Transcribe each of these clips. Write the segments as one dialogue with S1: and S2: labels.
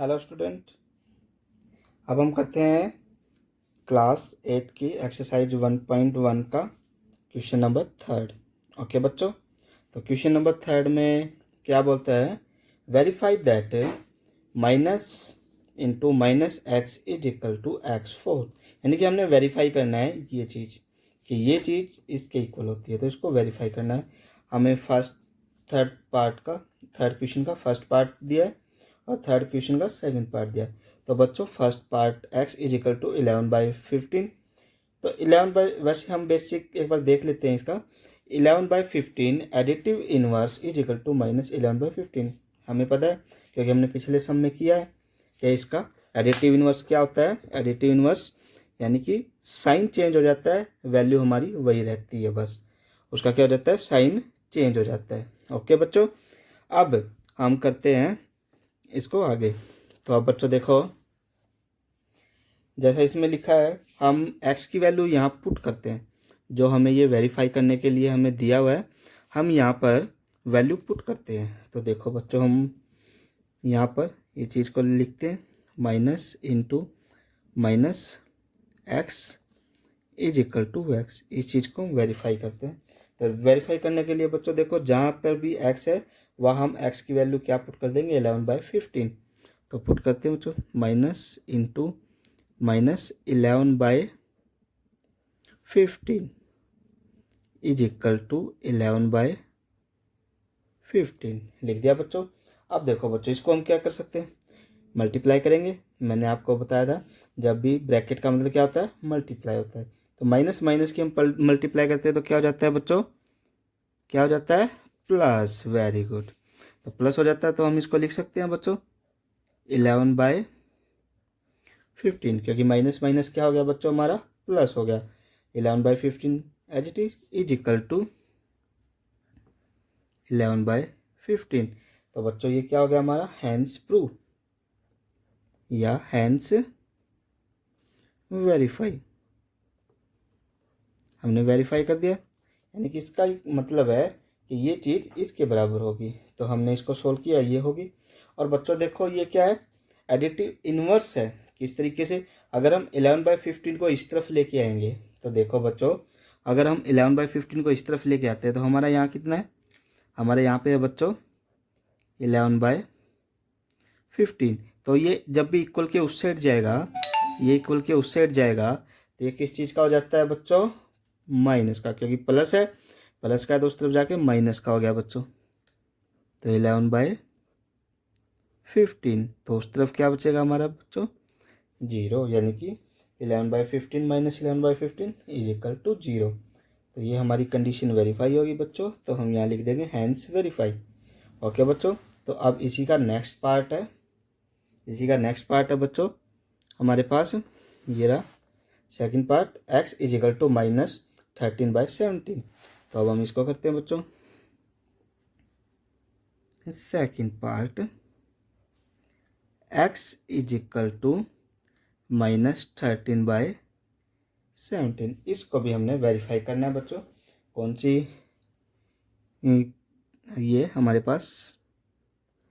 S1: Hello student, अब हम करते हैं क्लास 8 की एक्सरसाइज 1.1 का क्वेश्चन नंबर 3। ओके बच्चों, तो क्वेश्चन नंबर 3 में क्या बोलता है, verify that minus into minus x is equal to X. यानी कि हमने वेरीफाई करना है ये चीज़ कि ये चीज़ इसके इक्वल होती है, तो इसको वेरीफाई करना है हमें। थर्ड क्वेश्चन का फर्स्ट पार्ट दिया है और थर्ड क्वेश्चन का सेकंड पार्ट दिया है। तो बच्चों first part x is equal to 11/15। तो 11 वैसे हम बेसिक एक बार देख लेते हैं इसका। 11/15 additive inverse is equal to minus 11/15 हमें पता है क्योंकि हमने पिछले सम में किया है कि इसका एडिटिव इनवर्स क्या होता है। एडिटिव इनवर्स यानी कि साइन चेंज हो जाता है, वैल्यू हमारी वही रहती है, बस उसका क्या हो जाता है, साइन चेंज हो जाता है। ओके बच्चों, अब हम करते हैं इसको आगे। तो अब बच्चों देखो, जैसा इसमें लिखा है हम x की वैल्यू यहाँ पुट करते हैं, जो हमें ये वेरीफाई करने के लिए हमें दिया हुआ है, हम यहाँ पर वैल्यू पुट करते हैं। तो देखो बच्चों, हम यहाँ पर ये चीज़ को लिखते हैं minus into minus x is equal to x, इस चीज़ को वेरीफाई करते हैं। तो वेरीफाई करने के लिए बच्चों देखो, जहाँ पर भी x है वहाँ हम x की वैल्यू क्या पुट कर देंगे, 11/15। तो पुट करते हैं बच्चों minus into minus 11/15 is equal to 11/15 लिख दिया बच्चों। अब देखो बच्चों, इसको हम क्या कर सकते हैं, मल्टीप्लाई करेंगे। मैंने आपको बताया था जब भी ब्रैकेट का मतलब क्या होता है, मल्टीप्लाई होता है। तो माइनस माइनस की हम मल्टीप्लाई करते हैं तो क्या हो जाता है बच्चों, क्या हो जाता है, प्लस। वेरी गुड, तो प्लस हो जाता है। तो हम इसको लिख सकते हैं बच्चों 11/15, क्योंकि माइनस माइनस क्या हो गया बच्चों, हमारा प्लस हो गया। 11/15 as it is equal to 11/15। तो बच्चों ये क्या हो गया हमारा, हैंस प्रूव या हैंस वेरीफाई। हमने वेरीफाई कर दिया, यानी कि इसका मतलब है कि ये चीज़ इसके बराबर होगी। तो हमने इसको सोल्व किया, ये होगी। और बच्चों देखो ये क्या है, एडिटिव इनवर्स है। किस तरीके से, अगर हम 11/15 को इस तरफ लेके आएंगे, तो देखो बच्चों, अगर हम 11/15 को इस तरफ लेके आते हैं तो हमारा यहाँ कितना है, हमारे यहाँ पे है बच्चों 11/15। तो ये जब भी इक्वल के उस साइड जाएगा, ये इक्वल के उस साइड जाएगा, तो ये किस चीज़ का हो जाता है बच्चों, माइनस का, क्योंकि प्लस है, प्लस का है तो उस तरफ जाके माइनस का हो गया बच्चों। तो 11/15, तो उस तरफ क्या बचेगा हमारा बच्चों, 0, यानी कि 11/15 माइनस 11/15 इज इक्वल टू 0। तो ये हमारी कंडीशन वेरीफाई होगी बच्चों। तो हम यहाँ लिख देंगे हैंस वेरीफाई। ओके बच्चों, तो अब इसी का नेक्स्ट पार्ट है बच्चों हमारे पास, ये रहा second part, x is equal to minus 13/17। तो अब हम इसको करते हैं बच्चों, second part x is equal to minus 13/17। इसको भी हमने वेरीफाई करना है बच्चों। कौन सी, ये हमारे पास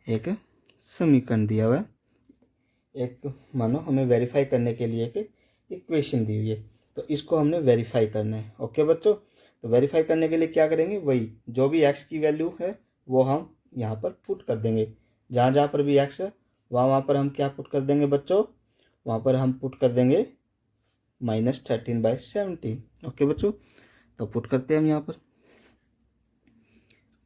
S1: एक समीकरण दिया हुआ है, एक मानो हमें वेरीफाई करने के लिए एक इक्वेशन दी हुई है, तो इसको हमने वेरीफाई करना है। ओके बच्चों, तो वेरीफाई करने के लिए क्या करेंगे, वही जो भी x की वैल्यू है वो हम यहाँ पर पुट कर देंगे। जहाँ जहाँ पर भी x है वहाँ पर हम क्या पुट कर देंगे बच्चों, वहाँ पर हम पुट कर देंगे माइनस 13/17। ओके बच्चों, तो पुट करते हैं हम यहाँ पर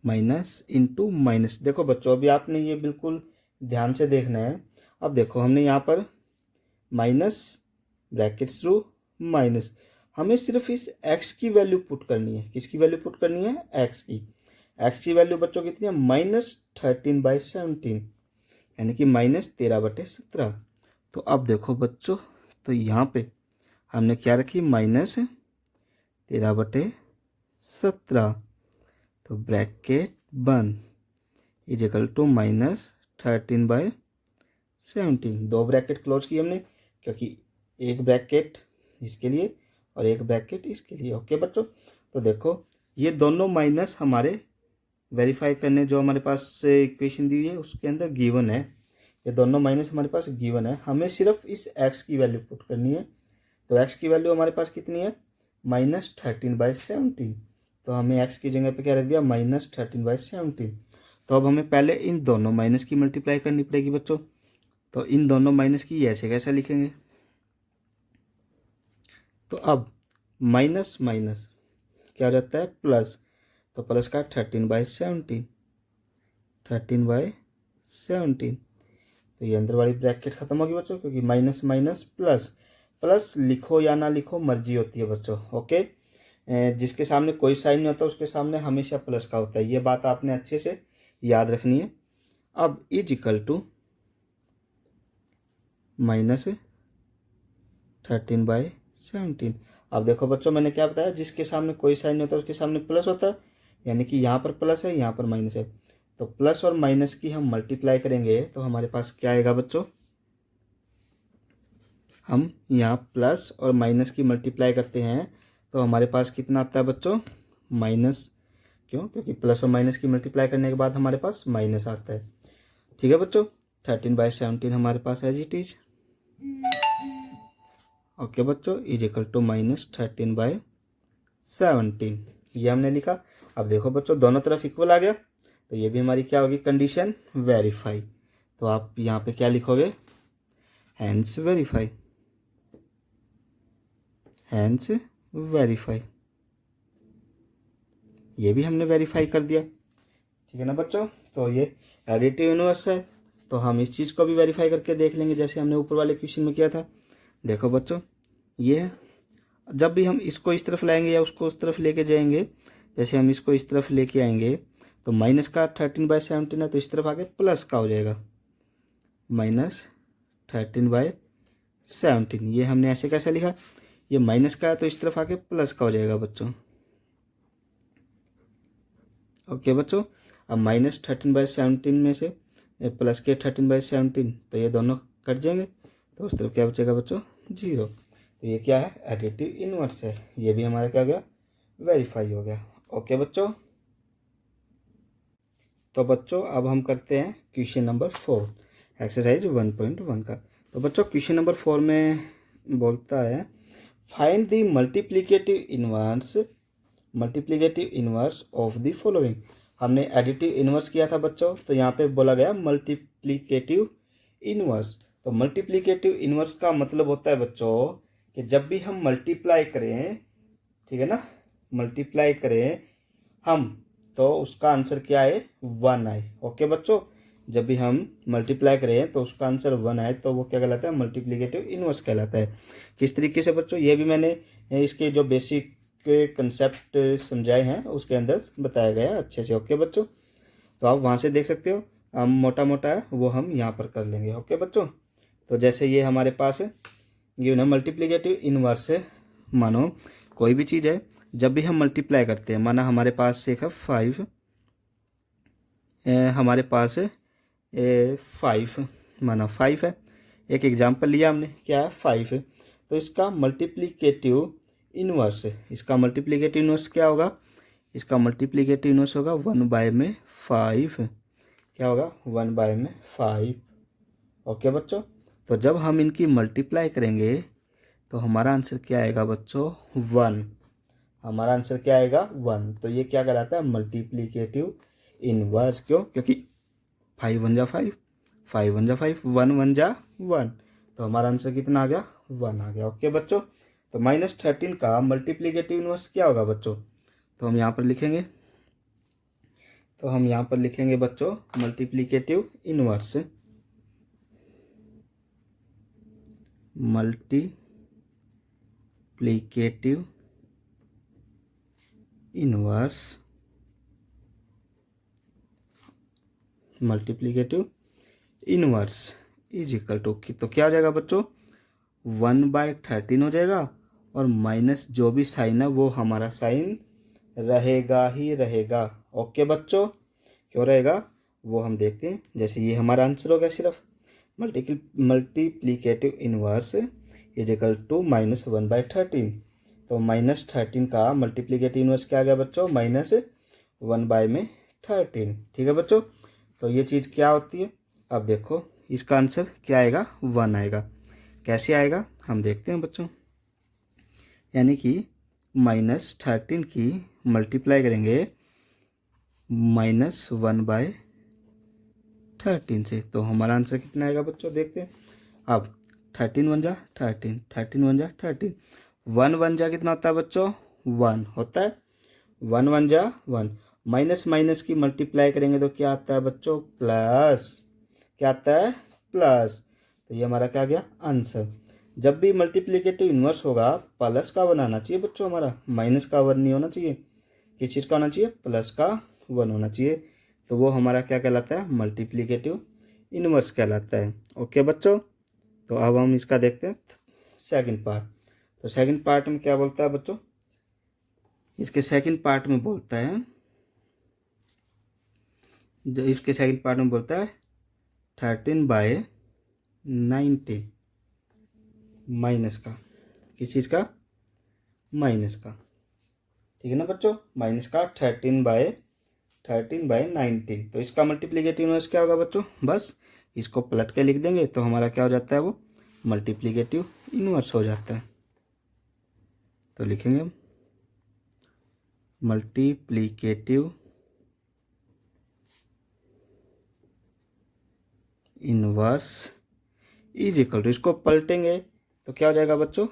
S1: माइनस इंटू माइनस। देखो बच्चों, अभी आपने ये बिल्कुल ध्यान से देखना है। अब देखो, हमने यहाँ पर माइनस ब्रैकेट थ्रू माइनस, हमें सिर्फ इस x की वैल्यू पुट करनी है। किसकी वैल्यू पुट करनी है, x की वैल्यू बच्चों कितनी है, माइनस 13/17, यानी कि माइनस 13/17। तो अब देखो बच्चों, तो यहाँ पे हमने क्या रखी, माइनस 13/17। तो ब्रैकेट बंद इज इक्वल टू माइनस 13/17। दो ब्रैकेट क्लोज की हमने, क्योंकि एक ब्रैकेट इसके लिए और एक ब्रैकेट इसके लिए। ओके बच्चों, तो देखो ये दोनों माइनस हमारे वेरीफाई करने जो हमारे पास इक्वेशन दी हुई है उसके अंदर गिवन है, ये दोनों माइनस हमारे पास गिवन है, हमें सिर्फ इस x की वैल्यू पुट करनी है। तो x की वैल्यू हमारे पास कितनी है, -13/17। तो हमें x की जगह पे क्या रख दिया, -13/17। तो अब हमें पहले इन दोनों माइनस की मल्टीप्लाई करनी पड़ेगी बच्चों। तो इन दोनों माइनस की ऐसे कैसे लिखेंगे, तो अब माइनस माइनस क्या हो जाता है, प्लस। तो प्लस का 13/17, 13/17। तो ये अंदर वाली ब्रैकेट खत्म होगी बच्चों, क्योंकि माइनस माइनस प्लस। प्लस लिखो या ना लिखो मर्जी होती है बच्चों, ओके। जिसके सामने कोई साइन नहीं होता उसके सामने हमेशा प्लस का होता है, ये बात आपने अच्छे से याद रखनी है। अब इज इक्वल टू -13/17। अब देखो बच्चों, मैंने क्या बताया, जिसके सामने कोई साइन नहीं होता उसके सामने प्लस होता है, यानी कि यहाँ पर प्लस है, यहाँ पर माइनस है। तो प्लस और माइनस की हम मल्टीप्लाई करेंगे तो हमारे पास क्या आएगा बच्चों, हम यहाँ प्लस और माइनस की मल्टीप्लाई करते हैं तो हमारे पास कितना आता है बच्चों, माइनस। क्यों, क्योंकि प्लस और माइनस की मल्टीप्लाई करने के बाद हमारे पास माइनस आता है। ठीक है बच्चों, 13/17 हमारे पास एज इट इज, ओके बच्चों, इज इक्वल टू -13/17, ये हमने लिखा। अब देखो बच्चों, दोनों तरफ इक्वल आ गया, तो ये भी हमारी क्या होगी, कंडीशन वेरीफाई। तो आप यहाँ पे क्या लिखोगे, हैंस वेरीफाई, हैंस वेरीफाई। ये भी हमने वेरीफाई कर दिया, ठीक है ना बच्चों। तो ये एडिटिव यूनिवर्स है, तो हम इस चीज़ को भी वेरीफाई करके देख लेंगे, जैसे हमने ऊपर वाले क्वेश्चन में किया था। देखो बच्चों, ये है, जब भी हम इसको इस तरफ लाएंगे या उसको उस तरफ लेके जाएंगे, जैसे हम इसको इस तरफ लेके आएंगे तो माइनस का 13/17 है, तो इस तरफ आके प्लस का हो जाएगा, -13/17। ये हमने ऐसे कैसे लिखा, ये माइनस का है तो इस तरफ आके प्लस का हो जाएगा बच्चों, ओके बच्चों। अब -13/17 में से प्लस के 13/17, तो ये दोनों कट जाएंगे, तो उस तरफ क्या बचेगा बच्चों, 0। तो ये क्या है, एडिटिव इनवर्स है, ये भी हमारा क्या हो गया, वेरीफाई हो गया, ओके बच्चों। तो बच्चों अब हम करते हैं क्वेश्चन नंबर 4, एक्सरसाइज 1.1 का। तो बच्चों क्वेश्चन नंबर 4 में बोलता है, find the multiplicative inverse of the following. हमने एडिटिव इनवर्स किया था बच्चों, तो यहाँ पे बोला गया मल्टीप्लिकेटिव इनवर्स। तो मल्टीप्लिकेटिव इनवर्स का मतलब होता है बच्चों कि जब भी हम मल्टीप्लाई करें, ठीक है ना, मल्टीप्लाई करें हम, तो उसका आंसर क्या है, 1 आए, ओके बच्चों। जब भी हम मल्टीप्लाई करें तो उसका आंसर 1 आए तो वो क्या कहलाता है, मल्टीप्लिकेटिव इनवर्स कहलाता है। किस तरीके से बच्चों, ये भी मैंने इसके जो बेसिक कंसेप्ट समझाए हैं उसके अंदर बताया गया है अच्छे से, ओके बच्चों। तो आप वहाँ से देख सकते हो, हम मोटा मोटा है वो हम यहाँ पर कर लेंगे, ओके बच्चों। तो जैसे ये हमारे पास है गिवन है मल्टीप्लिकेटिव इनवर्स है, मानो कोई भी चीज़ है, जब भी हम मल्टीप्लाई करते हैं, माना हमारे पास एक है 5, हमारे पास है 5, माना 5 है, एक एग्जांपल लिया हमने, क्या है, 5 है। तो इसका मल्टीप्लिकेटिव इनवर्स है, इसका मल्टीप्लिकेटिव इनवर्स क्या होगा, इसका मल्टीप्लिकेटिव इनवर्स होगा 1/5, क्या होगा, 1/5, ओके बच्चों। तो जब हम इनकी मल्टीप्लाई करेंगे तो हमारा आंसर क्या आएगा बच्चों, 1, हमारा आंसर क्या आएगा, 1। तो ये क्या कहलाता है, मल्टीप्लिकेटिव इनवर्स। क्यों, क्योंकि 5 1 जा 5, 5 1 जा 5, 1 1 जा 1, तो हमारा आंसर कितना आ गया, 1 आ गया, ओके बच्चों। तो -13 का मल्टीप्लिकेटिव इनवर्स क्या होगा बच्चों, तो हम यहाँ पर लिखेंगे, तो हम यहाँ पर लिखेंगे बच्चों multiplicative inverse, multiplicative inverse, multiplicative inverse is equal to, तो क्या हो जाएगा बच्चों, 1/13 हो जाएगा, और माइनस जो भी साइन है वो हमारा साइन रहेगा ही रहेगा, ओके बच्चों। क्यों रहेगा वो हम देखते हैं, जैसे ये हमारा आंसर हो गया सिर्फ multiplicative inverse is equal to -1/13। तो -13 का मल्टीप्लिकेटिव इनवर्स क्या आ गया बच्चों, -1/13, ठीक है बच्चों। तो ये चीज़ क्या होती है, अब देखो इसका आंसर क्या आएगा, 1 आएगा। कैसे आएगा हम देखते हैं बच्चों। यानी कि -13 की मल्टीप्लाई करेंगे -1/13 से, तो हमारा आंसर कितना आएगा बच्चों, देखते हैं। अब 13 1 जा 13, 13 1 जा 13, 1 1 जा कितना होता है बच्चों, 1 होता है, 1 1 जा 1, माइनस माइनस की मल्टीप्लाई करेंगे तो क्या आता है बच्चों, प्लस, क्या आता है, प्लस। तो ये हमारा क्या गया आंसर। जब भी मल्टीप्लिकेटिव इन्वर्स होगा प्लस का बनाना चाहिए बच्चों, हमारा माइनस का 1 नहीं होना चाहिए। किस चीज़ का होना चाहिए, प्लस का 1 होना चाहिए। तो वो हमारा क्या कहलाता है, मल्टीप्लिकेटिव इन्वर्स कहलाता है। ओके बच्चों, तो अब हम इसका देखते हैं सेकंड पार्ट। तो सेकंड पार्ट में क्या बोलता है बच्चों, इसके सेकंड पार्ट में बोलता है, इसके सेकंड पार्ट में बोलता है 13/19 माइनस का, किस चीज़ का, माइनस का, ठीक है ना बच्चों, माइनस का 13/19। तो इसका मल्टीप्लिकेटिव इन्वर्स क्या होगा बच्चों, बस इसको पलट के लिख देंगे तो हमारा क्या हो जाता है, वो मल्टीप्लिकेटिव इन्वर्स हो जाता है। तो लिखेंगे हम multiplicative inverse is equal to, इसको पलटेंगे तो क्या हो जाएगा बच्चों,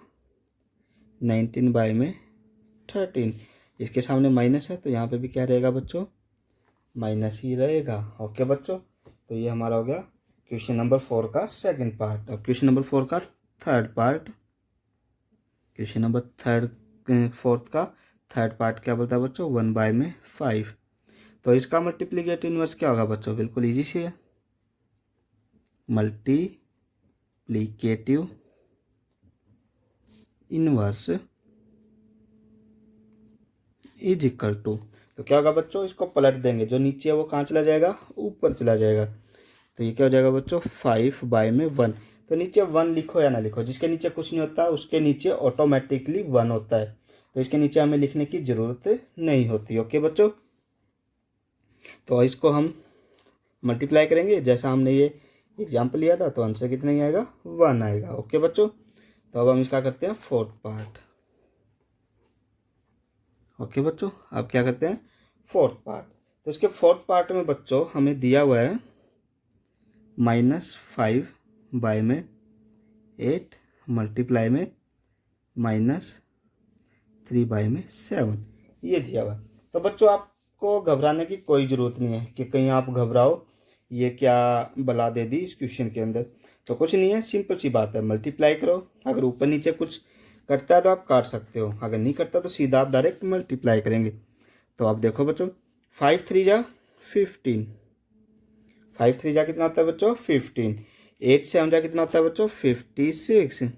S1: 19/13। इसके सामने माइनस है तो यहाँ पे भी क्या रहेगा बच्चों, माइनस ही रहेगा। ओके बच्चों, तो ये हमारा हो गया क्वेश्चन नंबर 4 का सेकंड पार्ट। अब क्वेश्चन नंबर 4 का third part, question number fourth का थर्ड पार्ट क्या बोलता है बच्चों, 1/5। तो इसका मल्टीप्लिकेटिव इन्वर्स क्या होगा बच्चों, बिल्कुल ईजी से है, multiplicative inverse is equal to, तो क्या होगा बच्चों, इसको पलट देंगे, जो नीचे है वो कहाँ चला जाएगा, ऊपर चला जाएगा। तो ये क्या हो जाएगा बच्चों, 5/1। तो नीचे 1 लिखो या ना लिखो, जिसके नीचे कुछ नहीं होता उसके नीचे ऑटोमेटिकली 1 होता है, तो इसके नीचे हमें लिखने की ज़रूरत नहीं होती। ओके बच्चों, तो इसको हम मल्टीप्लाई करेंगे जैसा हमने ये एग्जाम्पल लिया था, तो आंसर कितना ही आएगा, 1 आएगा। ओके बच्चों, तो अब हम इसका करते हैं फोर्थ पार्ट। ओके बच्चों, अब क्या करते हैं, फोर्थ पार्ट। तो इसके फोर्थ पार्ट में बच्चों हमें दिया हुआ है -5/8 मल्टीप्लाई में -3/7, ये दिया हुआ है। तो बच्चों आपको घबराने की कोई ज़रूरत नहीं है कि कहीं आप घबराओ ये क्या बला दे दी इस क्वेश्चन के अंदर। तो कुछ नहीं है, सिंपल सी बात है, मल्टीप्लाई करो, अगर ऊपर नीचे कुछ कटता है तो आप काट सकते हो, अगर नहीं कटता तो सीधा आप डायरेक्ट मल्टीप्लाई करेंगे। तो आप देखो बच्चों, 5 3 जा 15, 5 3 जा कितना होता है बच्चों, 15, 8 7 जा कितना होता है बच्चों, 56,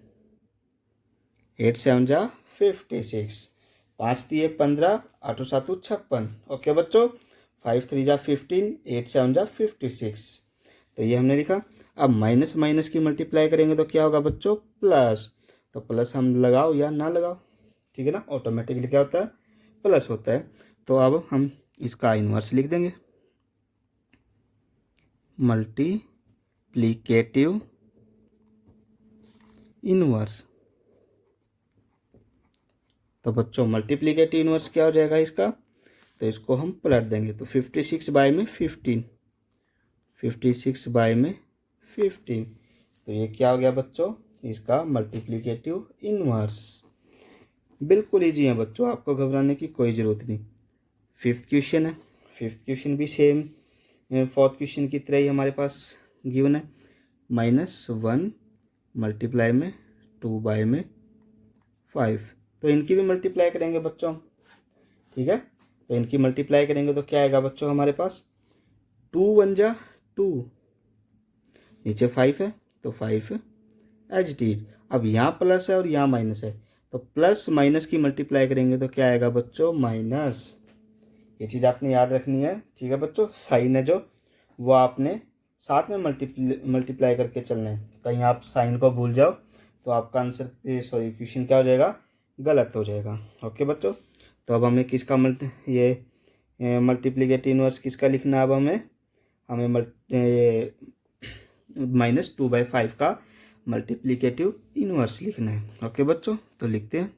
S1: 8 7 जा 56, 5 3 15, 8 7 56। ओके बच्चों, 5 3 जा 15, 8 7 जा 56। तो ये हमने लिखा। अब माइनस माइनस की मल्टीप्लाई करेंगे तो क्या होगा बच्चों, प्लस। तो प्लस हम लगाओ या ना लगाओ, ठीक है ना, ऑटोमेटिकली क्या होता है, प्लस होता है। तो अब हम इसका इन्वर्स लिख देंगे, मल्टीप्लिकेटिव इन्वर्स। तो बच्चों मल्टीप्लिकेटिव इन्वर्स क्या हो जाएगा इसका, तो इसको हम पलट देंगे तो 56/15, 56/15। तो ये क्या हो गया बच्चों, इसका मल्टीप्लिकेटिव इन्वर्स। बिल्कुल ईजी है बच्चों, आपको घबराने की कोई ज़रूरत नहीं। फिफ्थ क्वेश्चन है, फिफ्थ क्वेश्चन भी सेम फोर्थ क्वेश्चन की तरह ही हमारे पास गिवन है, -1 मल्टीप्लाई में 2/5। तो इनकी भी मल्टीप्लाई करेंगे बच्चों, ठीक है। तो इनकी मल्टीप्लाई करेंगे तो क्या आएगा बच्चों हमारे पास, 2 1 जा 2, नीचे 5 है तो 5 एज इट इज। अब यहाँ प्लस है और यहाँ माइनस है, तो प्लस माइनस की मल्टीप्लाई करेंगे तो क्या आएगा बच्चों, माइनस। ये चीज़ आपने याद रखनी है, ठीक है बच्चों। साइन है जो वो आपने साथ में मल्टीप्लाई करके चलना है, कहीं आप साइन को भूल जाओ तो आपका आंसर सॉरी क्वेश्चन क्या हो जाएगा, गलत हो जाएगा। ओके बच्चों, तो अब हमें किसका मल्टीप्लिकेटिव इन्वर्स किसका लिखना है, अब हमें ये -2/5 का मल्टीप्लिकेटिव इनवर्स लिखना है। ओके बच्चों, तो लिखते हैं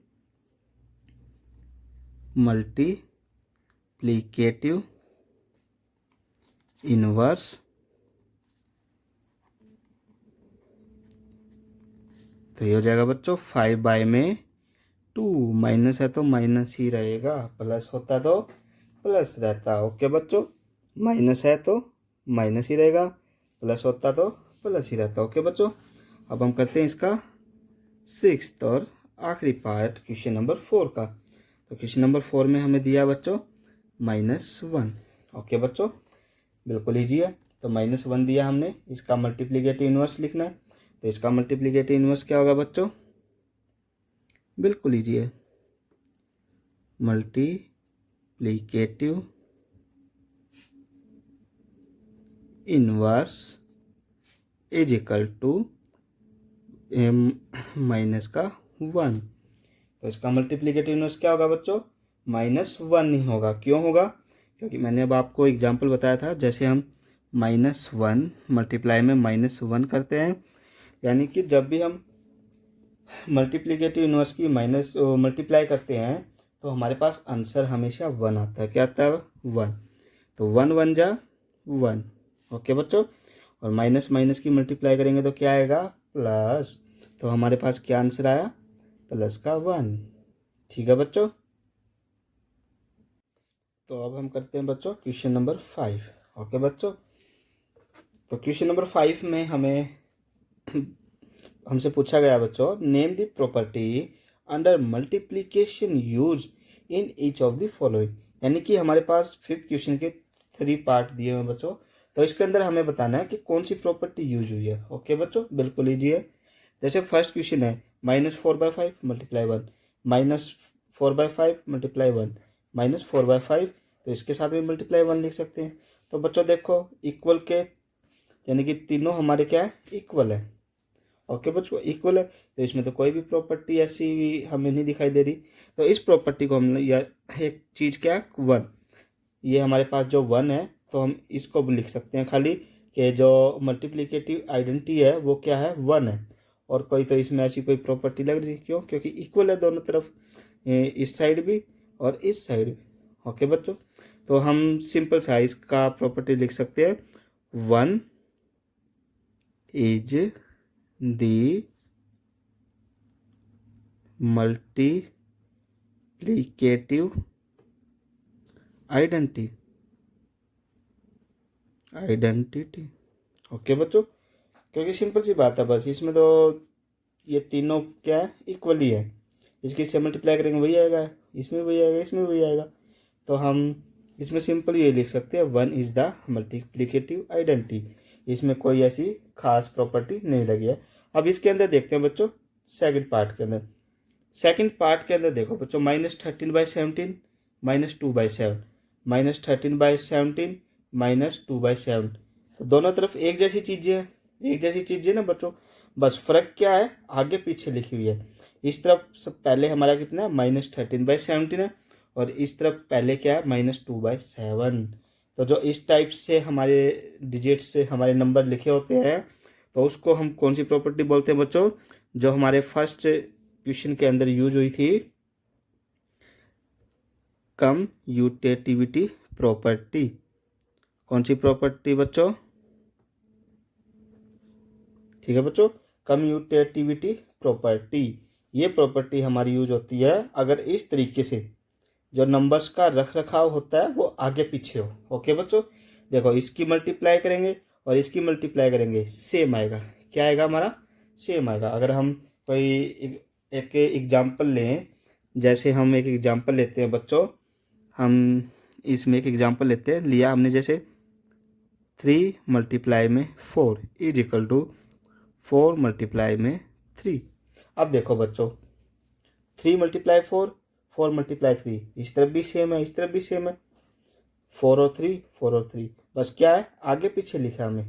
S1: मल्टीप्लिकेटिव इनवर्स तो ये हो जाएगा बच्चों 5/2 माइनस है तो माइनस ही रहेगा, प्लस होता तो प्लस रहता। ओके बच्चों, माइनस है तो माइनस ही रहेगा, प्लस होता तो प्लस ही रहता। ओके बच्चों, अब हम करते हैं इसका 6th और आखिरी पार्ट क्वेश्चन नंबर 4 का। तो क्वेश्चन नंबर 4 में हमें दिया बच्चों -1। ओके बच्चों, बिल्कुल ईजी है। तो -1 दिया हमने, इसका मल्टीप्लिकेटिव इनवर्स लिखना है। तो इसका मल्टीप्लिकेटिव इनवर्स क्या होगा बच्चों? बिल्कुल ईजी है, multiplicative inverse is equal to -1। तो इसका मल्टीप्लिकेटिव इनवर्स क्या होगा बच्चों? -1 ही होगा। क्यों होगा? क्योंकि मैंने अब आपको एग्जाम्पल बताया था, जैसे हम -1 मल्टीप्लाई में -1 करते हैं, यानी कि जब भी हम मल्टीप्लिकेटिव इनवर्स की मल्टीप्लाई करते हैं तो हमारे पास आंसर हमेशा 1 आता है। क्या आता है? 1। तो 1 1 जा 1। ओके बच्चों, और माइनस माइनस की मल्टीप्लाई करेंगे तो क्या आएगा? प्लस। तो हमारे पास क्या आंसर आया? प्लस का 1। ठीक है बच्चों, तो अब हम करते हैं बच्चों क्वेश्चन नंबर 5। ओके बच्चों, तो क्वेश्चन नंबर 5 में हमसे पूछा गया बच्चों, name the property under multiplication use in each of the following. यानी कि हमारे पास 5th क्वेश्चन के 3 पार्ट दिए हुए बच्चों, तो इसके अंदर हमें बताना है कि कौन सी प्रॉपर्टी यूज हुई है। ओके बच्चों, बिल्कुल ईजी है। जैसे फर्स्ट क्वेश्चन है -4/5 मल्टीप्लाई 1, -4/5 मल्टीप्लाई 1, -4/5, तो इसके साथ में मल्टीप्लाई 1 लिख सकते हैं। तो बच्चों देखो, इक्वल के यानी कि तीनों हमारे क्या है? इक्वल है। ओके बच्चों, इक्वल है, तो इसमें तो कोई भी प्रॉपर्टी ऐसी हमें नहीं दिखाई दे रही। तो इस प्रॉपर्टी को हम या एक चीज़ क्या है? 1। ये हमारे पास जो 1 है, तो हम इसको भी लिख सकते हैं खाली कि जो मल्टीप्लिकेटिव आइडेंटिटी है वो क्या है? 1 है। और कोई तो इसमें ऐसी कोई प्रॉपर्टी लग रही है, क्यों? क्योंकि इक्वल है दोनों तरफ, इस साइड भी और इस साइड भी। ओके बच्चों, तो हम सिंपल सा इसका प्रॉपर्टी लिख सकते हैं, 1 is the multiplicative identity. Okay बच्चों, क्योंकि सिंपल सी बात है बस, इसमें तो ये तीनों क्या है? इक्वल ही है। इसकी से मल्टीप्लाई करेंगे वही आएगा, इसमें वही आएगा, इसमें वही आएगा। तो हम इसमें सिंपल ये लिख सकते हैं, 1 इज द मल्टीप्लिकेटिव आइडेंटिटी। इसमें कोई ऐसी खास प्रॉपर्टी नहीं लगी है। अब इसके अंदर देखते हैं बच्चों सेकंड पार्ट के अंदर। सेकंड पार्ट के अंदर देखो बच्चों, -13/17 -2/7, -13/17 -2/7, तो दोनों तरफ एक जैसी चीज़ें हैं, एक जैसी चीज़ें ना बच्चों, बस फ़र्क क्या है? आगे पीछे लिखी हुई है। इस तरफ सब पहले हमारा कितना है? -13/17 है, और इस तरफ पहले क्या है? -2/7। तो जो इस टाइप से हमारे डिजिट से हमारे नंबर लिखे होते हैं, तो उसको हम कौन सी प्रॉपर्टी बोलते हैं बच्चों? जो हमारे फर्स्ट क्वेश्चन के अंदर यूज हुई थी, कम्यूटेटिविटी प्रॉपर्टी। कौन सी प्रॉपर्टी बच्चों? ठीक है बच्चों, कम्यूटेटिविटी प्रॉपर्टी। ये प्रॉपर्टी हमारी यूज होती है अगर इस तरीके से जो नंबर्स का रख रखाव होता है वो आगे पीछे हो। ओके बच्चों, देखो इसकी मल्टीप्लाई करेंगे और इसकी मल्टीप्लाई करेंगे, सेम आएगा। क्या आएगा हमारा? सेम आएगा। अगर हम कोई एक एग्जाम्पल लें, जैसे हम एक एग्जाम्पल लेते हैं बच्चों, हम इसमें एक एग्जाम्पल लेते हैं, लिया हमने जैसे 3 मल्टीप्लाई में 4 इज इक्वल टू 4 मल्टीप्लाई में 3। अब देखो बच्चों, 3 मल्टीप्लाई 4, 4 मल्टीप्लाई 3, इस तरफ भी सेम है, इस तरफ भी सेम है, 4 और 3, 4 और 3, बस क्या है? आगे पीछे लिखा हमें।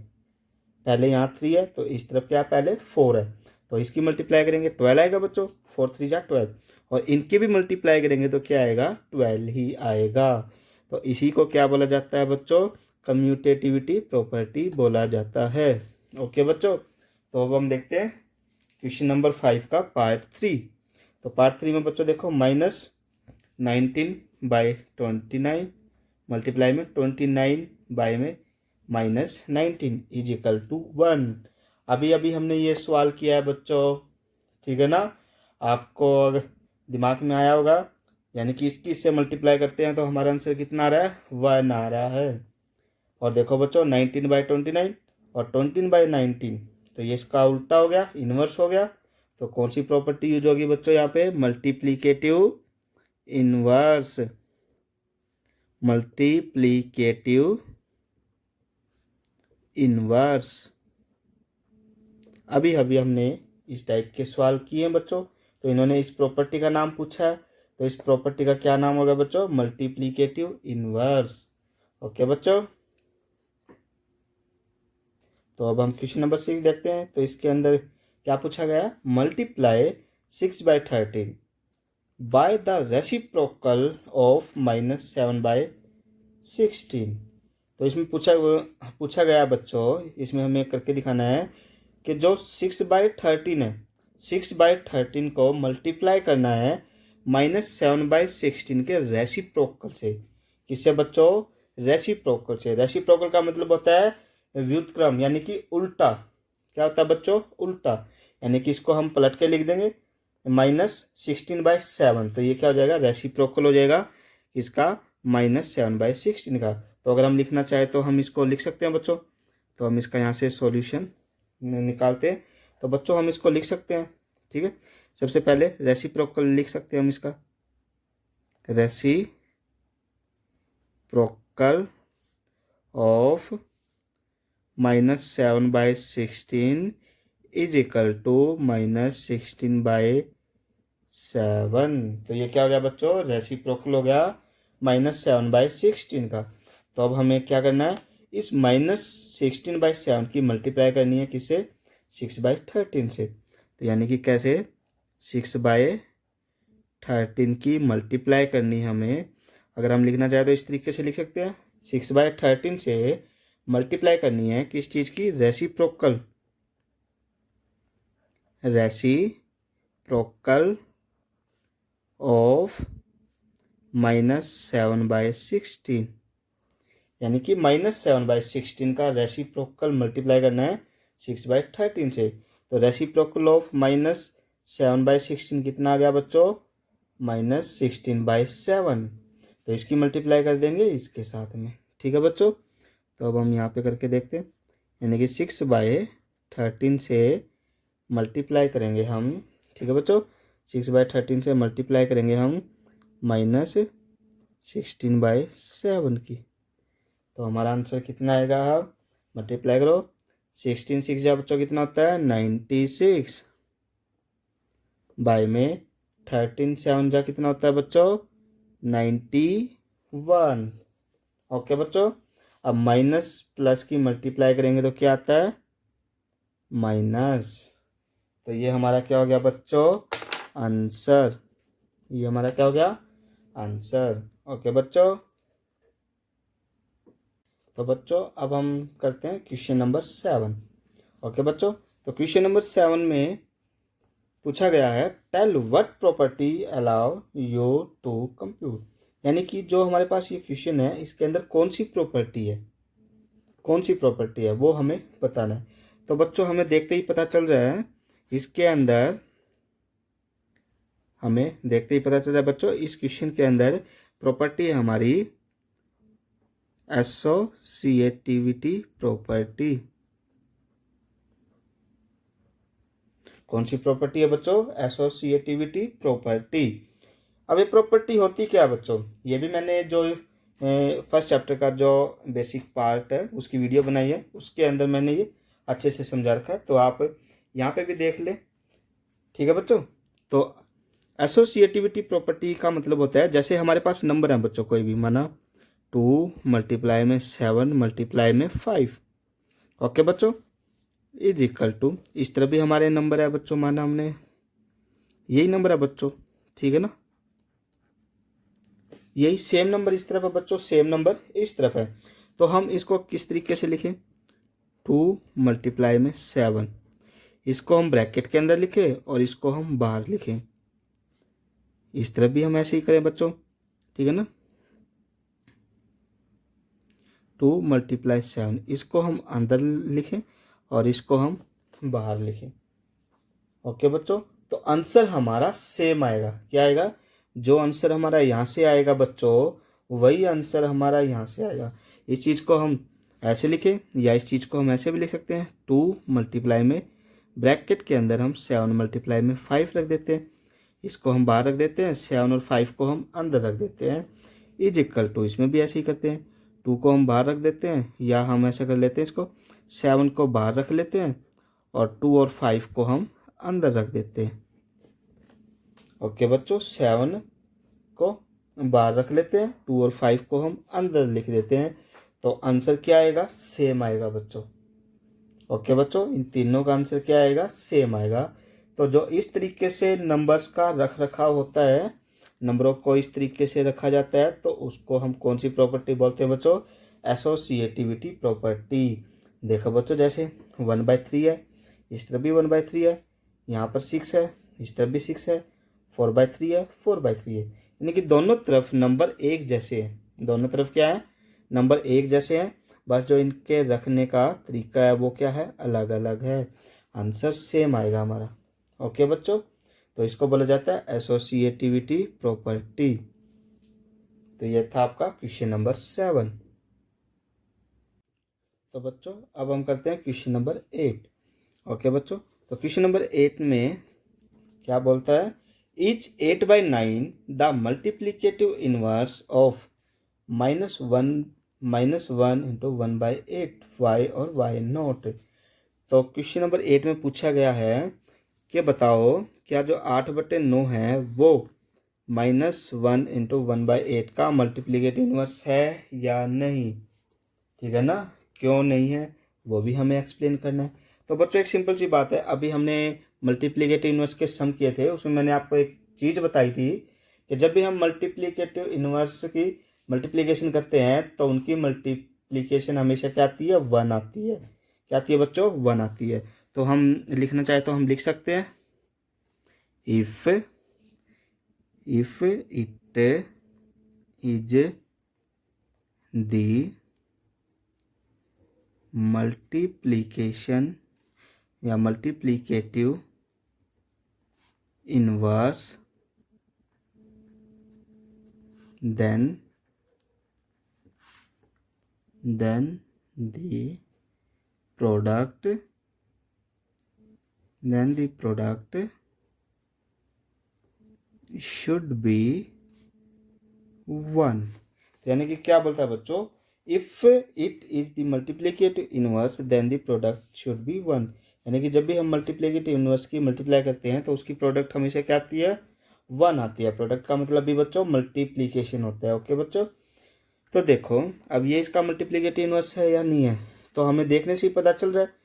S1: पहले यहाँ 3 है तो इस तरफ क्या है? पहले 4 है, तो इसकी मल्टीप्लाई करेंगे 12 आएगा बच्चों, 4 3 जा 12, और इनके भी मल्टीप्लाई करेंगे तो क्या आएगा? 12 ही आएगा। तो इसी को क्या बोला जाता है बच्चों? कम्यूटेटिविटी प्रॉपर्टी बोला जाता है। ओके बच्चों, तो अब हम देखते हैं क्वेश्चन नंबर 5 का पार्ट 3। तो पार्ट 3 में बच्चों देखो -19/29 मल्टीप्लाई में 29 बाय में -19 इज इक्वल टू 1। अभी अभी हमने ये सवाल किया है बच्चों, ठीक है ना। आपको अगर दिमाग में आया होगा, यानी कि इसकी इससे मल्टीप्लाई करते हैं तो हमारा आंसर कितना आ रहा है, 1 आ रहा है। और देखो बच्चों 19/29 और 20/19, तो ये इसका उल्टा हो गया, इन्वर्स हो गया। तो कौन सी प्रॉपर्टी यूज होगी बच्चों यहाँ पे, मल्टीप्लीकेटिव इन्वर्स, मल्टीप्लीकेटिव इन्वर्स। अभी अभी हमने इस टाइप के सवाल किए हैं बच्चों, तो इन्होंने इस प्रॉपर्टी का नाम पूछा है, तो इस प्रॉपर्टी का क्या नाम होगा बच्चों, मल्टीप्लीकेटिव इन्वर्स। ओके बच्चों, तो अब हम क्वेश्चन नंबर 6 देखते हैं। तो इसके अंदर क्या पूछा गया, multiply 6/13 by the reciprocal of -7/16। तो इसमें पूछा गया बच्चों, इसमें हमें करके दिखाना है कि जो 6/13 है, 6/13 को मल्टीप्लाई करना है -7/16 के रेसिप्रोकल से। किससे बच्चों, रेसिप्रोकल से। रेसिप्रोकल का मतलब होता है व्युत्क्रम, यानी कि उल्टा। क्या होता है बच्चों, उल्टा। यानी कि इसको हम पलट के लिख देंगे -16/7, तो ये क्या हो जाएगा, रेसिप्रोकल हो जाएगा इसका -7/16 का। तो अगर हम लिखना चाहे तो हम इसको लिख सकते हैं बच्चों। तो हम इसका यहाँ से सॉल्यूशन निकालते हैं। तो बच्चों हम इसको लिख सकते हैं, ठीक है। सबसे पहले रेसिप्रोकल लिख सकते हैं हम इसका, reciprocal of -7/16 is equal to -16/7। तो ये क्या हो गया बच्चों, रेसिप्रोकल हो गया -7/16 का। तो अब हमें क्या करना है, इस -16/7 की मल्टीप्लाई करनी है किससे, 6/13 से। तो यानी कि कैसे, 6/13 की मल्टीप्लाई करनी है हमें। अगर हम लिखना चाहें तो इस तरीके से लिख सकते हैं, 6/13 से मल्टीप्लाई करनी है किस चीज़ की, रेसिप्रोकल, रेसिप्रोकल ऑफ -7/16, यानी कि -7/16 का रेसिप्रोकल मल्टीप्लाई करना है 6/13 से। तो रेसिप्रोकल ऑफ -7/16 कितना आ गया बच्चों, -16/7। तो इसकी मल्टीप्लाई कर देंगे इसके साथ में, ठीक है बच्चों। तो अब हम यहाँ पे करके देखते हैं, यानी कि 6/13 से मल्टीप्लाई करेंगे हम, ठीक है बच्चों। 6/13 से मल्टीप्लाई करेंगे हम -16/7 की। तो हमारा आंसर कितना आएगा, मल्टीप्लाई करो, 16 6 जा बच्चों कितना होता है, 96 बाय में 13 7 जा कितना होता है बच्चों, 91। ओके बच्चों, अब माइनस प्लस की मल्टीप्लाई करेंगे तो क्या आता है, माइनस। तो ये हमारा क्या हो गया बच्चों, आंसर। ये हमारा क्या हो गया, आंसर। ओके बच्चों, तो बच्चों अब हम करते हैं क्वेश्चन नंबर 7। ओके बच्चों, तो क्वेश्चन नंबर 7 में पूछा गया है, tell what property allow you to compute. यानी कि जो हमारे पास ये क्वेश्चन है, इसके अंदर कौन सी प्रॉपर्टी है, कौन सी प्रॉपर्टी है वो हमें बताना है। तो बच्चों हमें देखते ही पता चल रहा है, इसके अंदर हमें देखते ही पता चल रहा है बच्चों, इस क्वेश्चन के अंदर प्रॉपर्टी है हमारी एसोसिएटिविटी प्रॉपर्टी। कौन सी प्रॉपर्टी है बच्चों, एसोसिएटिविटी प्रॉपर्टी। अब ये प्रॉपर्टी होती क्या है बच्चों, ये भी मैंने जो फर्स्ट चैप्टर का जो बेसिक पार्ट है उसकी वीडियो बनाई है, उसके अंदर मैंने ये अच्छे से समझा रखा है, तो आप यहाँ पे भी देख ले, ठीक है बच्चों। तो एसोसिएटिविटी प्रॉपर्टी का मतलब होता है, जैसे हमारे पास नंबर है बच्चों, कोई भी, माना 2 मल्टीप्लाई में 7 मल्टीप्लाई में 5, ओके बच्चों, इज इक्वल टू, इस तरह भी हमारे नंबर है बच्चों, माना हमने यही नंबर है बच्चों, ठीक है ना, यही सेम नंबर इस तरफ है बच्चों, सेम नंबर इस तरफ है। तो हम इसको किस तरीके से लिखें, 2 मल्टीप्लाई में 7, इसको हम ब्रैकेट के अंदर लिखें और इसको हम बाहर लिखें। इस तरफ भी हम ऐसे ही करें बच्चों, ठीक है ना। 2 मल्टीप्लाई 7, इसको हम अंदर लिखें और इसको हम बाहर लिखें। ओके बच्चों, तो आंसर हमारा सेम आएगा। क्या आएगा? जो आंसर हमारा यहाँ से आएगा बच्चों, वही आंसर हमारा यहाँ से आएगा। इस चीज़ को हम ऐसे लिखें या इस चीज़ को हम ऐसे भी लिख सकते हैं। 2 मल्टीप्लाई में ब्रैकेट के अंदर हम 7 मल्टीप्लाई में 5 रख देते हैं, इसको हम बाहर रख देते हैं, 7 और 5 को हम अंदर रख देते हैं, इज इक्वल टू, इसमें भी ऐसे ही करते हैं, 2 को हम बाहर रख देते हैं या हम ऐसा कर लेते हैं, इसको 7 को बाहर रख लेते हैं और 2 और 5 को हम अंदर रख देते हैं। ओके बच्चों, 7 को बाहर रख लेते हैं, 2 और 5 को हम अंदर लिख देते हैं, तो आंसर क्या आएगा? सेम आएगा बच्चों। ओके बच्चों, इन तीनों का आंसर क्या आएगा? सेम आएगा। तो जो इस तरीके से नंबर्स का रख रखाव होता है, नंबरों को इस तरीके से रखा जाता है, तो उसको हम कौन सी प्रॉपर्टी बोलते हैं बच्चों? Associativity property. देखो बच्चों, जैसे 1/3 है, इस तरफ भी 1/3 है, यहाँ पर 6 है, इस तरफ भी 6 है, 4/3 है, 4/3 है, यानी कि दोनों तरफ नंबर एक जैसे हैं। दोनों तरफ क्या है? नंबर एक जैसे हैं, बस जो इनके रखने का तरीका है वो क्या है? अलग अलग है। आंसर सेम आएगा हमारा। ओके बच्चों, तो इसको बोला जाता है एसोसिएटिविटी प्रॉपर्टी। तो यह था आपका क्वेश्चन नंबर 7। तो बच्चों अब हम करते हैं क्वेश्चन नंबर 8। ओके बच्चों, तो क्वेश्चन नंबर 8 में क्या बोलता है? Is 8/9 the multiplicative inverse of -1 into 1/8, why और वाई नॉट। तो क्वेश्चन नंबर 8 में पूछा गया है कि बताओ क्या जो 8/9 है वो -1 इंटू 1/8 का मल्टीप्लिकेटिव इनवर्स है या नहीं। ठीक है ना, क्यों नहीं है वो भी हमें एक्सप्लेन करना है। तो बच्चों एक सिंपल सी बात है, अभी हमने मल्टीप्लिकेटिव इनवर्स के सम किए थे, उसमें मैंने आपको एक चीज़ बताई थी कि जब भी हम मल्टीप्लिकेटिव इनवर्स की मल्टीप्लिकेशन करते हैं तो उनकी मल्टीप्लिकेशन हमेशा क्या आती है? 1 आती है। क्या आती है बच्चों? 1 आती है। तो हम लिखना चाहे तो हम लिख सकते हैं, if it is the multiplication या multiplicative inverse then the product should be 1। यानी कि क्या बोलता है बच्चों? If it is the multiplicative inverse then the product should be 1। यानी कि जब भी हम मल्टीप्लिकेटिव इनवर्स की मल्टीप्लाई करते हैं तो उसकी प्रोडक्ट हमेशा क्या आती है? 1 आती है। प्रोडक्ट का मतलब भी बच्चों मल्टीप्लिकेशन होता है। ओके बच्चों, तो देखो अब ये इसका मल्टीप्लिकेटिव इनवर्स है या नहीं है, तो हमें देखने से ही पता चल रहा है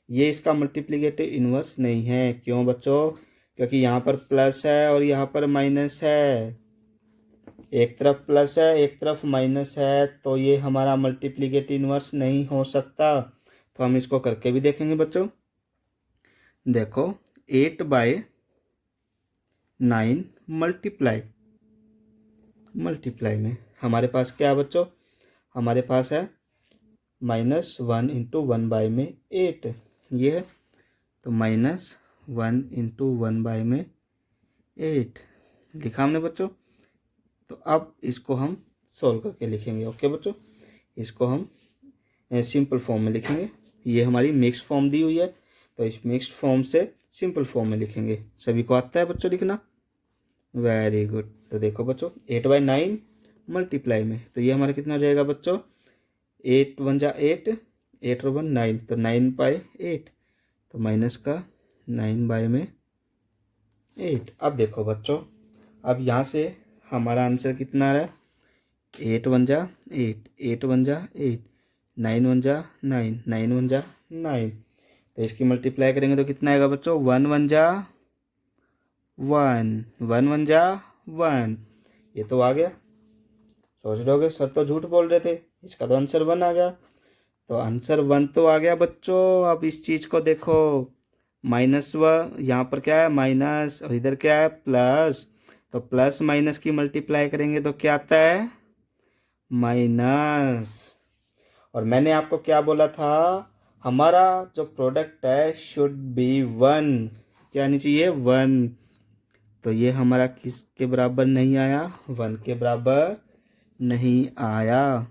S1: ये इसका मल्टीप्लिकेटिव इनवर्स नहीं है। क्यों बच्चों? क्योंकि यहाँ पर प्लस है और यहाँ पर माइनस है, एक तरफ प्लस है एक तरफ माइनस है, तो ये हमारा मल्टीप्लिकेटिव इनवर्स नहीं हो सकता। तो हम इसको करके भी देखेंगे बच्चों। देखो 8/9 मल्टीप्लाई में हमारे पास क्या है बच्चों? हमारे पास है -1 इंटू 1/8, ये है। तो -1 इंटू 1/8 लिखा हमने बच्चों। तो अब इसको हम सॉल्व करके लिखेंगे। ओके बच्चों, इसको हम सिंपल फॉर्म में लिखेंगे। ये हमारी मिक्स्ड फॉर्म दी हुई है, तो इस मिक्स्ड फॉर्म से सिंपल फॉर्म में लिखेंगे। सभी को आता है बच्चों लिखना? Very good. तो देखो बच्चों 8/9 मल्टीप्लाई में, तो ये हमारा कितना हो जाएगा बच्चों? 8 1 जा 8, 8 और 1 9, तो 9/8, तो माइनस का 9/8। अब देखो बच्चों, अब यहाँ से हमारा आंसर कितना आ रहा है? 8 1 जा 8, 8 1 जा 8, 9 1 जा 9, 9 1 जा 9। तो इसकी मल्टीप्लाई करेंगे तो कितना आएगा बच्चों? 1 1 जा 1, 1 1 जा 1। ये तो आ गया। सोच रहे होगे सर तो झूठ बोल रहे थे, इसका तो आंसर 1 आ गया। तो आंसर 1 तो आ गया बच्चों। अब इस चीज को देखो, -1 यहाँ पर क्या है माइनस और इधर क्या है प्लस, तो प्लस माइनस की मल्टीप्लाई करेंगे तो क्या आता है माइनस। और मैंने आपको क्या बोला था, हमारा जो प्रोडक्ट है शुड बी 1, क्या आनी चाहिए 1। तो ये हमारा किसके बराबर नहीं आया, 1 के बराबर नहीं आया।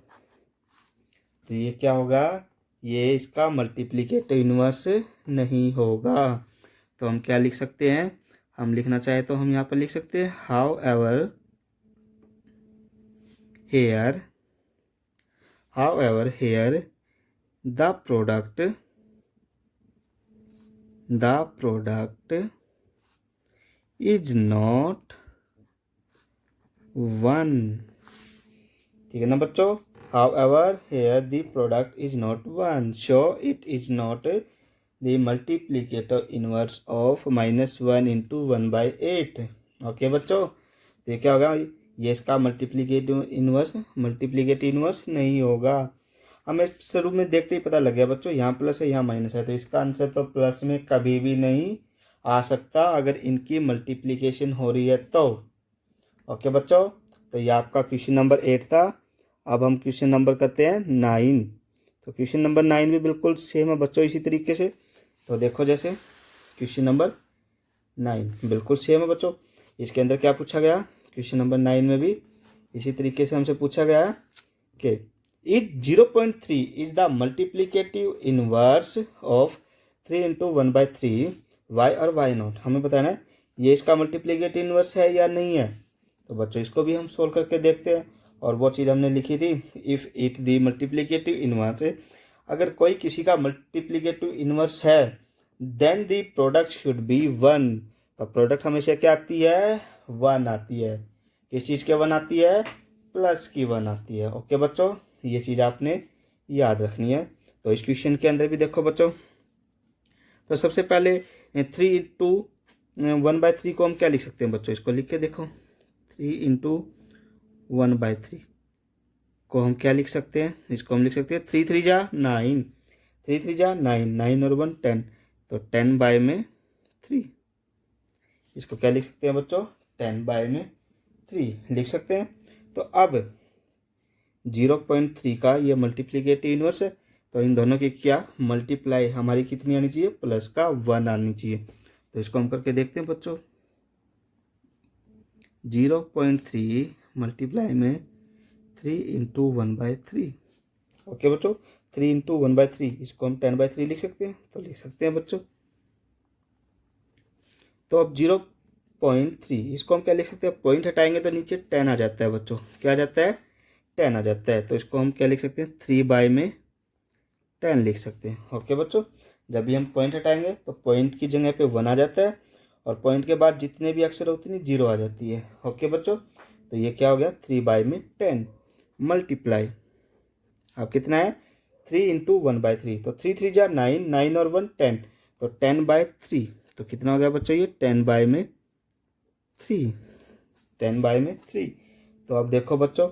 S1: तो ये क्या होगा, ये इसका मल्टीप्लिकेटिव इन्वर्स नहीं होगा। तो हम क्या लिख सकते हैं, हम लिखना चाहे तो हम यहाँ पर लिख सकते हैं however here the product is not 1। ठीक है ना बच्चों। However, here the product is not 1, so it is not the multiplicative inverse of -1 into 1/8। Okay बच्चों, तो ये क्या होगा, ये इसका मल्टीप्लिकेटिव इन्वर्स नहीं होगा। हमें शुरू में देखते ही पता लग गया बच्चों, यहाँ प्लस है यहाँ माइनस है, तो इसका आंसर तो प्लस में कभी भी नहीं आ सकता अगर इनकी मल्टीप्लिकेशन हो रही है तो। ओके बच्चों, तो ये आपका क्वेश्चन नंबर 8 था। अब हम क्वेश्चन नंबर करते हैं 9। तो क्वेश्चन नंबर 9 भी बिल्कुल सेम है बच्चों इसी तरीके से। तो देखो जैसे क्वेश्चन नंबर 9 बिल्कुल सेम है बच्चों। इसके अंदर क्या पूछा गया, क्वेश्चन नंबर 9 में भी इसी तरीके से हमसे पूछा गया कि it 0.3 is the multiplicative inverse of 3 into 1/3 why और वाई नॉट। हमें बताना है ये इसका मल्टीप्लिकेटिव इनवर्स है या नहीं है। तो बच्चों इसको भी हम सोल्व करके देखते हैं। और वो चीज़ हमने लिखी थी, if it the multiplicative inverse, अगर कोई किसी का मल्टीप्लिकेटिव इनवर्स है then the product should be 1। तो प्रोडक्ट हमेशा क्या आती है 1 आती है। किस चीज़ के 1 आती है, प्लस की 1 आती है। ओके बच्चों, ये चीज़ आपने याद रखनी है। तो इस क्वेश्चन के अंदर भी देखो बच्चों, तो सबसे पहले 3 into 1/3 को हम क्या लिख सकते हैं बच्चों, इसको लिख के देखो। 3 into 1/3 को हम क्या लिख सकते हैं, इसको हम लिख सकते हैं 3 3 जा 9, 3 3 जा 9, 9 और 1 10, तो 10/3। इसको क्या लिख सकते हैं बच्चों, 10/3 लिख सकते हैं। तो अब 0.3 का ये मल्टीप्लिकेटिव इनवर्स है, तो इन दोनों की क्या मल्टीप्लाई हमारी कितनी आनी चाहिए, प्लस का 1 आनी चाहिए। तो इसको हम करके देखते हैं बच्चों। 0.3 मल्टीप्लाई में 3 into 1/3। ओके बच्चों, 3 into 1/3 इसको हम 10/3 लिख सकते हैं, तो लिख सकते हैं बच्चों। तो अब 0.3 इसको हम क्या लिख सकते हैं, पॉइंट हटाएंगे तो नीचे 10 आ जाता है बच्चों। क्या आ जाता है, 10 आ जाता है। तो इसको हम क्या लिख सकते हैं, 3/10 लिख सकते हैं। ओके बच्चों, जब भी हम पॉइंट हटाएंगे तो पॉइंट की जगह पे 1 आ जाता है, और पॉइंट के बाद जितने भी अक्षर होते हैं 0 आ जाती है। ओके बच्चों, तो ये क्या हो गया 3/10 मल्टीप्लाई, अब कितना है 3 into 1/3, तो 3 3 जा 9, 9 और 1 10, तो 10/3। तो कितना हो गया बच्चों ये 10/3, 10/3। तो अब देखो बच्चों,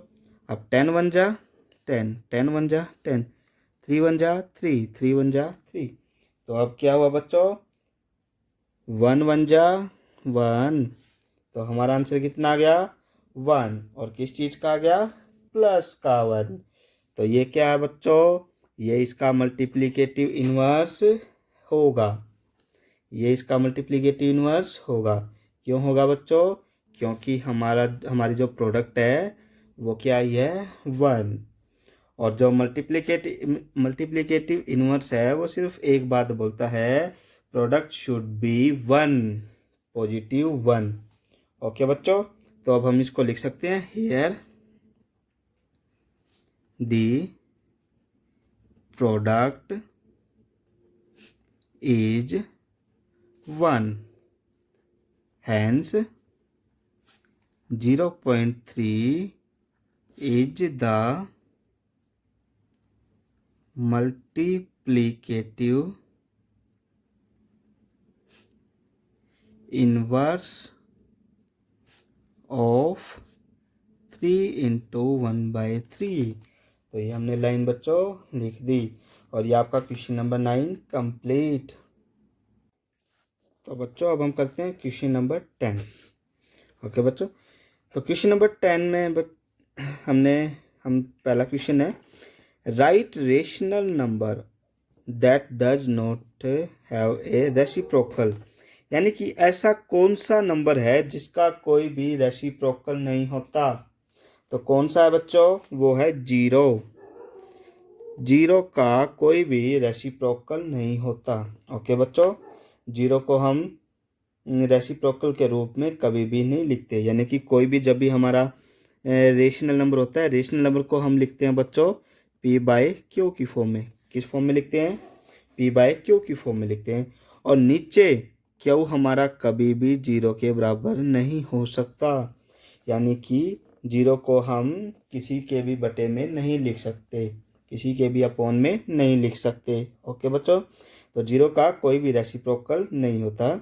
S1: अब 10 1 जा 10, 10 1 जा 10, 3 1 जा 3, 3 1 जा 3। तो अब क्या हुआ बच्चों, 1 1 जा 1, तो हमारा आंसर कितना आ गया 1, और किस चीज़ का आ गया, प्लस का 1। तो ये क्या है बच्चों, ये इसका मल्टीप्लिकेटिव इनवर्स होगा, ये इसका मल्टीप्लिकेटिव इनवर्स होगा। क्यों होगा बच्चों, क्योंकि हमारी जो प्रोडक्ट है वो क्या आई है 1, और जो मल्टीप्लिकेटिव इनवर्स है वो सिर्फ एक बात बोलता है, product should be 1, positive 1। Okay बच्चों, तो अब हम इसको लिख सकते हैं, here the product is 1, hence 0.3 is the multiplicative inverse of 3 into 1/3। तो ये हमने लाइन बच्चों लिख दी। और ये आपका क्वेश्चन नंबर 9 कंप्लीट। तो बच्चों अब हम करते हैं क्वेश्चन नंबर 10। ओके बच्चों, तो क्वेश्चन नंबर 10 में हम पहला क्वेश्चन है, right rational number that does not have a reciprocal, यानी कि ऐसा कौन सा नंबर है जिसका कोई भी रेसिप्रोकल नहीं होता। तो कौन सा है बच्चों, वो है 0। 0 का कोई भी रेसिप्रोकल नहीं होता। ओके बच्चों, 0 को हम रेसिप्रोकल के रूप में कभी भी नहीं लिखते, यानी कि कोई भी जब भी हमारा रेशनल नंबर होता है, रेशनल नंबर को हम लिखते हैं बच्चों p/q की फॉर्म में। किस फॉर्म में लिखते हैं, p/q की फॉर्म में लिखते हैं। और नीचे क्यू हमारा कभी भी 0 के बराबर नहीं हो सकता, यानी कि 0 को हम किसी के भी बटे में नहीं लिख सकते, किसी के भी अपॉन में नहीं लिख सकते। ओके बच्चों, तो 0 का कोई भी रेसिप्रोकल नहीं होता।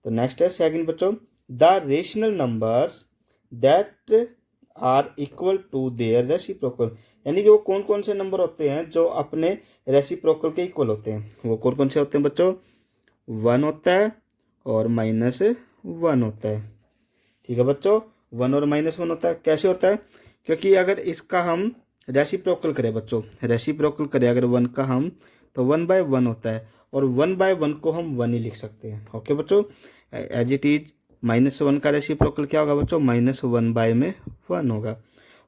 S1: तो नेक्स्ट है सेकंड बच्चों, the rational numbers that are equal to their reciprocal, यानी कि वो कौन कौन से नंबर होते हैं जो अपने रेसिप्रोकल के इक्वल होते हैं। वो कौन कौन से होते हैं बच्चों, 1 होता है और -1 होता है। ठीक है बच्चों, 1 और -1 होता है। कैसे होता है, क्योंकि अगर इसका हम रेसिप्रोकल करें बच्चों, रेसिप्रोकल करें अगर 1 का हम, तो 1/1 होता है, और 1/1 को हम 1 ही लिख सकते हैं। ओके बच्चों, एज इट इज -1 का रेसिप्रोकल क्या होगा बच्चों, -1/1 होगा,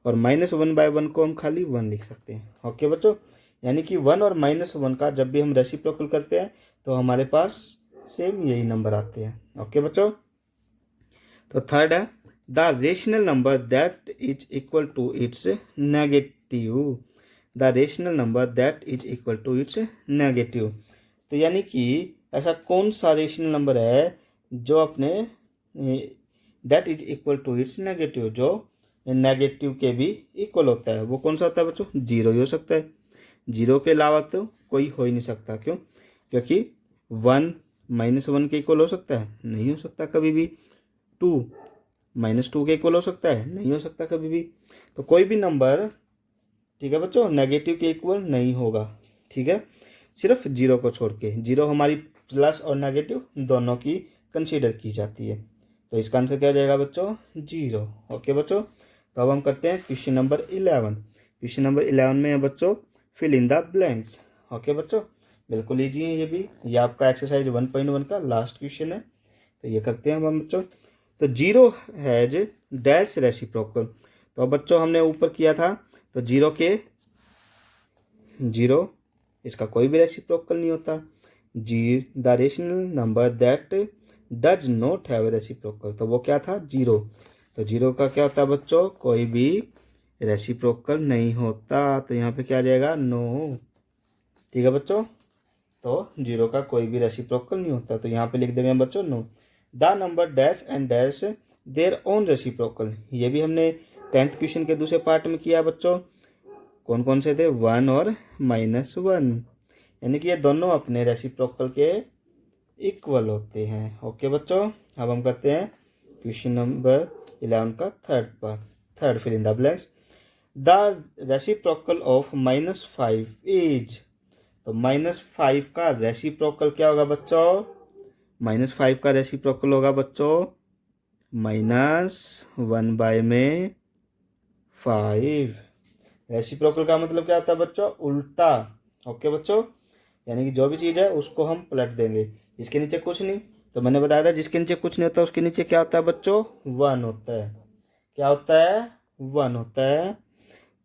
S1: और -1/1 को हम खाली 1 लिख सकते हैं। ओके बच्चों, यानी कि 1 और -1 का जब भी हम रेसिप्रोकल करते हैं तो हमारे पास सेम यही नंबर आते हैं। ओके बच्चों, तो थर्ड है, the rational number that is equal to its negative, the rational number that is equal to its negative. तो यानी कि ऐसा कौन सा रेशनल नंबर है जो अपने that is equal to its negative, जो नेगेटिव के भी इक्वल होता है। वो कौन सा होता है बच्चों, 0 ही हो सकता है। 0 के अलावा तो कोई हो ही नहीं सकता। क्यों, क्योंकि 1 -1 के इक्वल हो सकता है, नहीं हो सकता कभी भी। 2 -2 के इक्वल हो सकता है, नहीं हो सकता कभी भी। तो कोई भी नंबर, ठीक है बच्चों, नेगेटिव के इक्वल नहीं होगा। ठीक है, सिर्फ 0 को छोड़ के। 0 हमारी प्लस और नेगेटिव दोनों की कंसीडर की जाती है। तो इसका आंसर क्या हो जाएगा बच्चों, 0। ओके बच्चों, तो अब हम करते हैं क्वेश्चन नंबर 11। क्वेश्चन नंबर 11 में है बच्चों, fill in the blanks. Okay बच्चों, बिल्कुल ईजी है ये भी। ये आपका एक्सरसाइज 1.1 का लास्ट क्वेश्चन है, तो ये करते हैं हम बच्चों। तो 0 हैज डैश रेसिप्रोकल। तो अब बच्चों हमने ऊपर किया था, तो 0 इसका कोई भी रेसिप्रोकल नहीं होता। The rational number that does not have reciprocal, तो वो क्या था, 0। तो 0 का क्या होता है बच्चों, कोई भी रेसिप्रोकल नहीं होता। तो यहाँ पे क्या आ जाएगा, नो। ठीक है बच्चों, तो 0 का कोई भी रेसिप्रोकल नहीं होता, तो यहाँ पे लिख देंगे बच्चों no. The number dash and dash their own reciprocal, ये भी हमने 10th क्वेश्चन के दूसरे पार्ट में किया बच्चों। कौन कौन से थे, 1 और -1, यानी कि ये दोनों अपने रेसिप्रोकल के इक्वल होते हैं। ओके बच्चों, अब हम करते हैं क्वेश्चन नंबर 11 का third fill in the blanks. The reciprocal of -5 is, तो -5 का रेसिप्रोकल क्या होगा बच्चों, -5 का रेसिप्रोकल होगा बच्चों -1/5। रेसिप्रोकल का मतलब क्या होता है बच्चों, उल्टा। ओके बच्चों, यानी कि जो भी चीज़ है उसको हम पलट देंगे, इसके नीचे कुछ नहीं। तो मैंने बताया था जिसके नीचे कुछ नहीं होता उसके नीचे क्या होता है बच्चों, 1 होता है। क्या होता है, 1 होता है।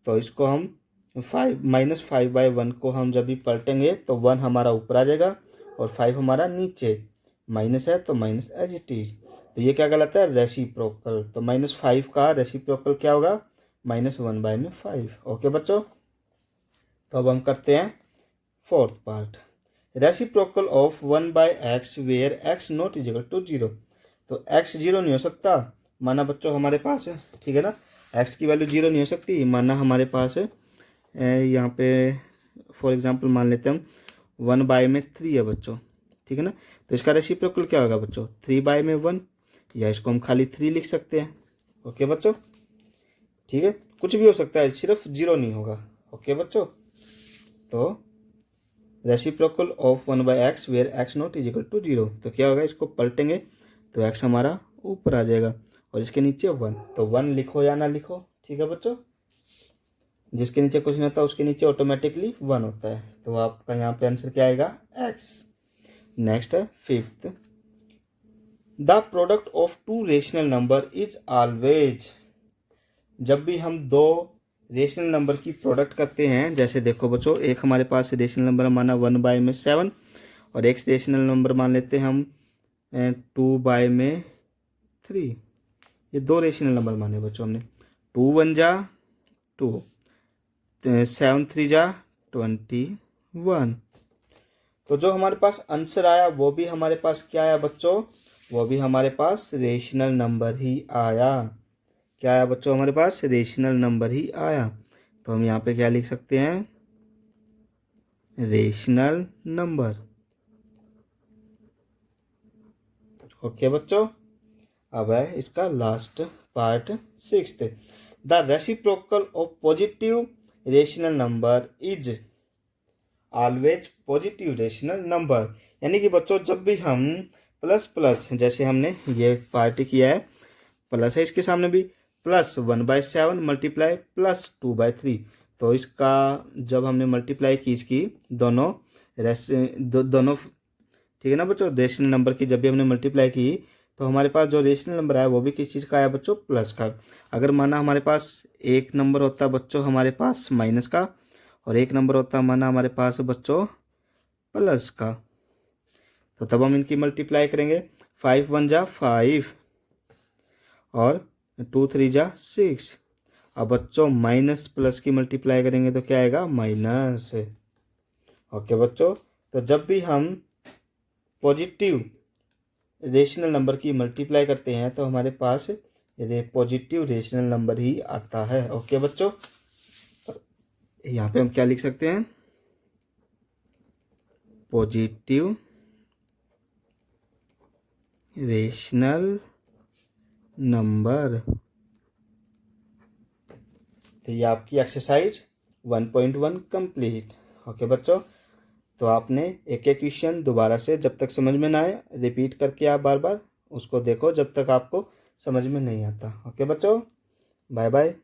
S1: तो इसको हम -5/1 को हम जब भी पलटेंगे तो 1 हमारा ऊपर आ जाएगा और 5 हमारा नीचे। माइनस है तो माइनस एज इट इज। तो ये क्या कहलाता है, रेसिप्रोकल। तो -5 का रेसिप्रोकल क्या होगा, -1/5। ओके बच्चों, तो अब हम करते हैं fourth part, reciprocal of 1/x where x not is equal to 0। तो x 0 नहीं हो सकता, माना बच्चों हमारे पास है, ठीक है ना, x की वैल्यू 0 नहीं हो सकती। माना हमारे पास यहाँ पे फॉर एग्जांपल मान लेते हैं हम 1/3 है बच्चों, ठीक है ना। तो इसका रेसिप्रोकल क्या होगा बच्चों, 3/1, या इसको हम खाली 3 लिख सकते हैं। ओके बच्चों, ठीक है, कुछ भी हो सकता है, सिर्फ 0 नहीं होगा। ओके बच्चों, तो reciprocal of 1/x where x not is equal to 0। तो क्या होगा, इसको पलटेंगे तो x हमारा ऊपर आ जाएगा और इसके नीचे 1। तो 1 लिखो या ना लिखो, ठीक है बच्चों। जिसके नीचे कुछ नहीं होता उसके नीचे ऑटोमेटिकली 1 होता है। तो आपका यहाँ पे आंसर क्या आएगा, x। नेक्स्ट है 5th, the product of two rational number is always. जब भी हम दो रेशनल नंबर की प्रोडक्ट करते हैं, जैसे देखो बच्चों, एक हमारे पास रेशनल नंबर माना 1/7 और एक रेशनल नंबर मान लेते हैं हम 2/3। ये दो रेशनल नंबर माने बच्चों हमने। 2 1 जा 2, 7 3 जा 21। तो जो हमारे पास आंसर आया वो भी हमारे पास क्या आया बच्चों, वो भी हमारे पास रेशनल नंबर ही आया। क्या आया बच्चों, हमारे पास रेशनल नंबर ही आया। तो हम यहाँ पे क्या लिख सकते हैं, रेशनल नंबर। ओके बच्चों, अब है इसका last part 6th, the reciprocal of positive rational number is always positive rational number. यानी कि बच्चों जब भी हम प्लस प्लस, जैसे हमने ये पार्ट किया है, प्लस है इसके सामने भी, +1/7 मल्टीप्लाई +2/3। तो इसका जब हमने मल्टीप्लाई की इसकी दोनों दोनों, ठीक है ना बच्चों, रेशनल नंबर की जब भी हमने मल्टीप्लाई की तो हमारे पास जो रेशनल नंबर आया वो भी किस चीज़ का आया बच्चों, प्लस का। अगर माना हमारे पास एक नंबर होता बच्चों हमारे पास माइनस का और एक नंबर होता माना हमारे पास बच्चों प्लस का, तो तब हम इनकी मल्टीप्लाई करेंगे। 5 1 जा 5 और 2 3 जा 6। अब बच्चों माइनस प्लस की मल्टीप्लाई करेंगे तो क्या आएगा, माइनस। ओके बच्चों, तो जब भी हम पॉजिटिव रेशनल नंबर की मल्टीप्लाई करते हैं तो हमारे पास पॉजिटिव रेशनल नंबर ही आता है। ओके बच्चों, यहाँ पे हम क्या लिख सकते हैं, पॉजिटिव रेशनल नंबर। तो ये आपकी एक्सरसाइज 1.1 कंप्लीट। ओके बच्चों, तो आपने एक एक क्वेश्चन दोबारा से, जब तक समझ में ना आए रिपीट करके आप बार बार उसको देखो जब तक आपको समझ में नहीं आता। ओके बच्चों, बाय बाय।